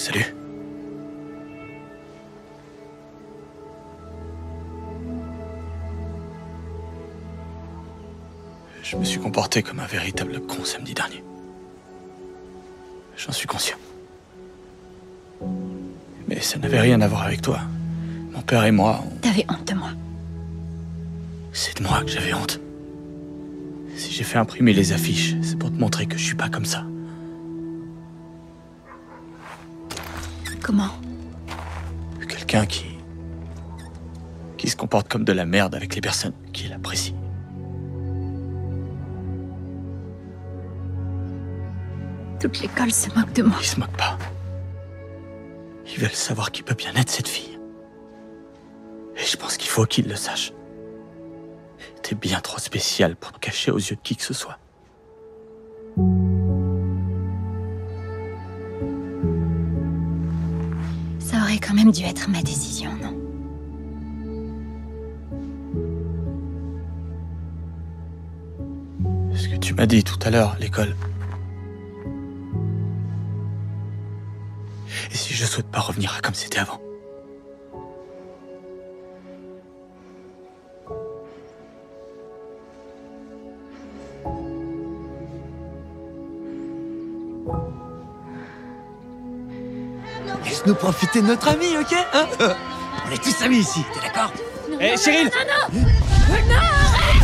Salut. Je me suis comporté comme un véritable con samedi dernier. J'en suis conscient. Mais ça n'avait rien à voir avec toi. Mon père et moi, T'avais honte de moi. C'est de moi que j'avais honte. Si j'ai fait imprimer les affiches, c'est pour te montrer que je suis pas comme ça. Comment? Quelqu'un qui se comporte comme de la merde avec les personnes qu'il apprécie. Toute l'école se moque de moi. Ils se moquent pas. Ils veulent savoir qui peut bien être cette fille. Et je pense qu'il faut qu'ils le sachent. T'es bien trop spécial pour te cacher aux yeux de qui que ce soit. Ça aurait quand même dû être ma décision, non? Ce que tu m'as dit tout à l'heure à l'école. Et si je souhaite pas revenir à comme c'était avant? Laisse-nous profiter de notre ami, ok hein? On est tous amis ici, t'es d'accord? Hé, Cheryl! Non, arrête!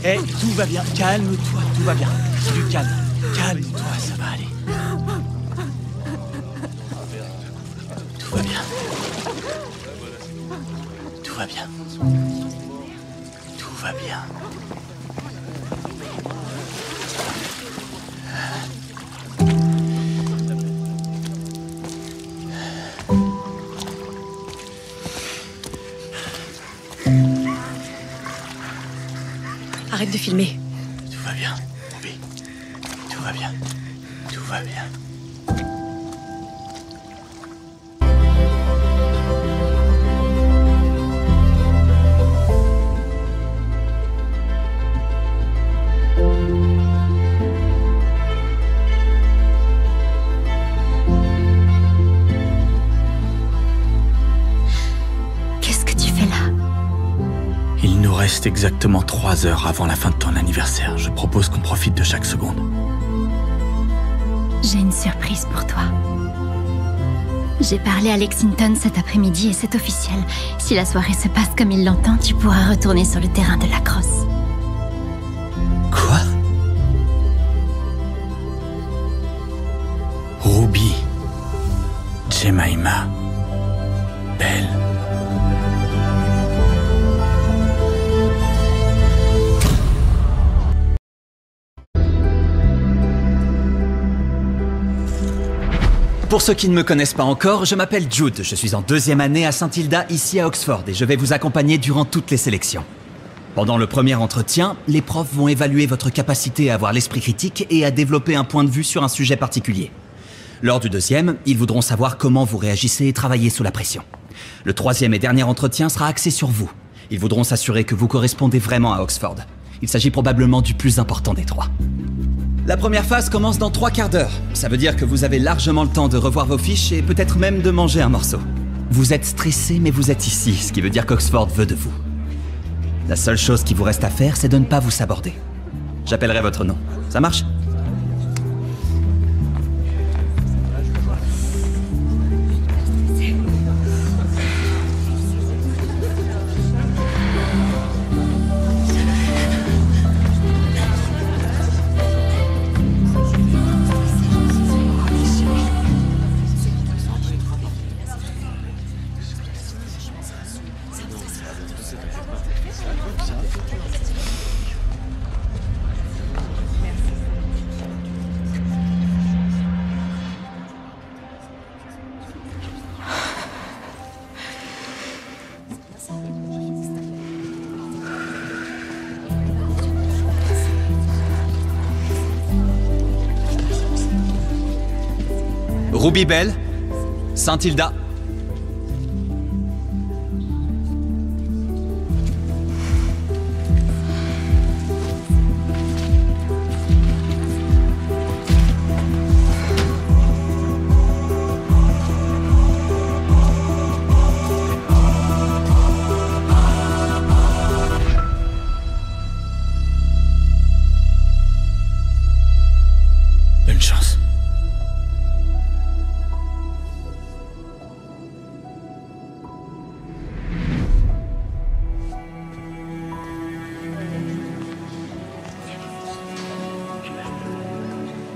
Hé, tout va bien, calme-toi, tout va bien. Du calme, calme-toi, ça va aller. Tout va bien. Tout va bien. Tout va bien. Arrête de filmer. Tout va bien, Ruby. Tout va bien. Tout va bien. Qu'est-ce que tu fais là? Il nous reste exactement 3 heures avant la fin de ton anniversaire. Je propose qu'on profite de chaque seconde. J'ai une surprise pour toi. J'ai parlé à Lexington cet après-midi et c'est officiel. Si la soirée se passe comme il l'entend, tu pourras retourner sur le terrain de lacrosse. Quoi? Ruby. Jemima. Belle. Pour ceux qui ne me connaissent pas encore, je m'appelle Jude, je suis en 2e année à Saint-Hilda ici à Oxford et je vais vous accompagner durant toutes les sélections. Pendant le premier entretien, les profs vont évaluer votre capacité à avoir l'esprit critique et à développer un point de vue sur un sujet particulier. Lors du 2e, ils voudront savoir comment vous réagissez et travaillez sous la pression. Le 3e et dernier entretien sera axé sur vous. Ils voudront s'assurer que vous correspondez vraiment à Oxford. Il s'agit probablement du plus important des 3. La première phase commence dans 3 quarts d'heure. Ça veut dire que vous avez largement le temps de revoir vos fiches et peut-être même de manger un morceau. Vous êtes stressé, mais vous êtes ici, ce qui veut dire qu'Oxford veut de vous. La seule chose qui vous reste à faire, c'est de ne pas vous saborder. J'appellerai votre nom. Ça marche? Ruby Belle, Saint Hilda. Bonne chance.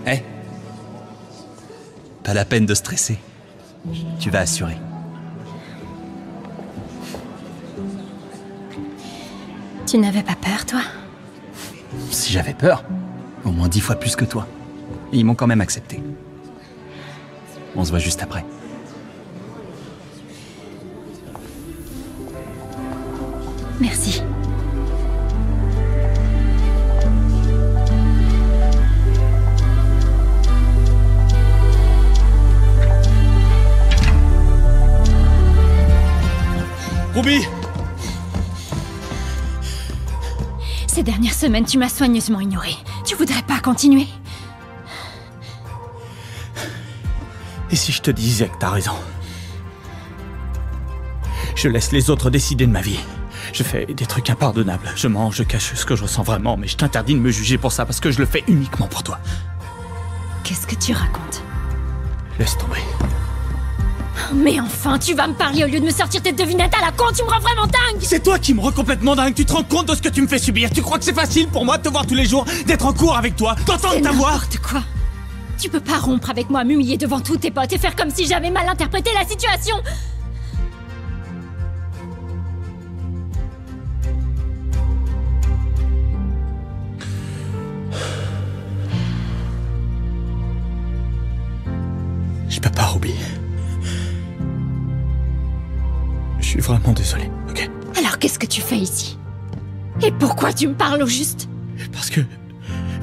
Hé, pas la peine de stresser. Tu vas assurer. Tu n'avais pas peur, toi? Si j'avais peur, au moins 10 fois plus que toi. Et ils m'ont quand même accepté. On se voit juste après. Merci. Ruby! Ces dernières semaines, tu m'as soigneusement ignoré. Tu voudrais pas continuer? Et si je te disais que t'as raison? Je laisse les autres décider de ma vie. Je fais des trucs impardonnables. Je mens, je cache ce que je ressens vraiment, mais je t'interdis de me juger pour ça parce que je le fais uniquement pour toi. Qu'est-ce que tu racontes? Laisse tomber. Mais enfin, tu vas me parler au lieu de me sortir tes devinettes à la con, tu me rends vraiment dingue! C'est toi qui me rends complètement dingue. Tu te rends compte de ce que tu me fais subir? Tu crois que c'est facile pour moi de te voir tous les jours, d'être en cours avec toi, d'entendre ta voix? N'importe quoi! Tu peux pas rompre avec moi, m'humilier devant tous tes potes et faire comme si j'avais mal interprété la situation! Je peux pas, Ruby. Je suis vraiment désolé, ok? Alors qu'est-ce que tu fais ici? Et pourquoi tu me parles au juste? Parce que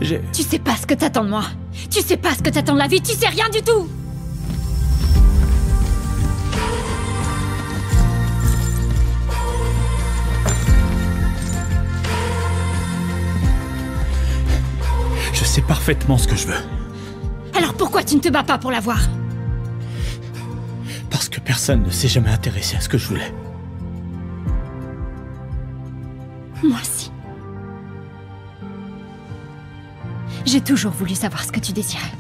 j'ai... Tu sais pas ce que t'attends de moi. Tu sais pas ce que t'attends de la vie, tu sais rien du tout! Je sais parfaitement ce que je veux. Alors pourquoi tu ne te bats pas pour l'avoir? Parce que personne ne s'est jamais intéressé à ce que je voulais. Moi si. J'ai toujours voulu savoir ce que tu désirais.